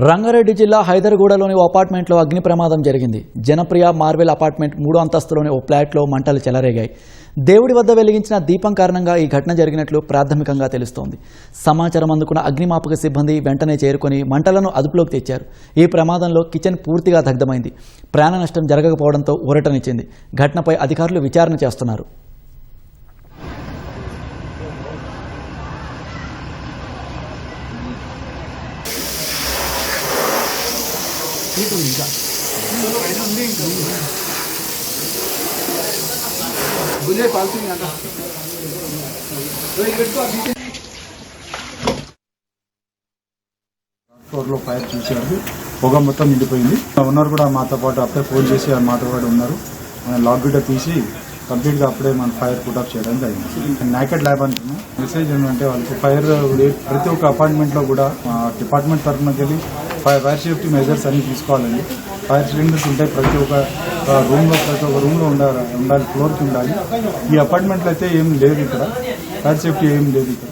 రంగారెడ్డి జిల్లా హైదర్గూడలోని ఓ అపార్ట్మెంట్లో అగ్ని ప్రమాదం జరిగింది. జనప్రియ మార్వెల్ అపార్ట్మెంట్ 3వ అంతస్తులోని ఓ ఫ్లాట్లో మంటలు చెలరేగాయి. దేవుడి వద్ద వెలిగించిన దీపం కారణంగా ఈ ఘటన జరిగినట్లు ప్రాథమికంగా తెలుస్తోంది. సమాచారం అందుకున్న అగ్నిమాపక సిబ్బంది వెంటనే చేరుకొని మంటలను అదుపులోకి తెచ్చారు. ఈ ప్రమాదంలో కిచెన్ పూర్తిగా దగ్ధమైంది. ప్రాణ నష్టం జరగకపోవడంతో ఊరటనిచ్చింది. ఘటనపై అధికారులు విచారణ చేస్తున్నారు. ఫ్లోర్ లో ఫైర్ చూశారు. పొగ మొత్తం నిండిపోయింది. ఉన్నారు కూడా మాతో పాటు అప్పుడే ఫోన్ చేసి మాతో పాటు ఉన్నారు. లాక్ గిట్ట తీసి కంప్లీట్ గా అప్పుడే మన ఫైర్ పుట్ ఆఫ్ చేయడం జరిగింది. నాకెడ్ ల్యాబ్ అంటున్నాం. మెసేజ్ ఏంటంటే వాళ్ళకి ఫైర్ ప్రతి ఒక్క అపార్ట్మెంట్ లో కూడా డిపార్ట్మెంట్ తరఫునకి వెళ్ళి ఫైర్ సేఫ్టీ మెజర్స్ అన్ని తీసుకోవాలండి. ఫైర్ సిలిండర్స్ ఉంటాయి ప్రతి ఒక్క రూమ్ లో ఉండాలి, ఫ్లోర్ కి ఉండాలి. ఈ అపార్ట్మెంట్ లో అయితే ఏం లేదు, ఇక్కడ ఫైర్ సేఫ్టీ ఏం లేదు ఇక్కడ.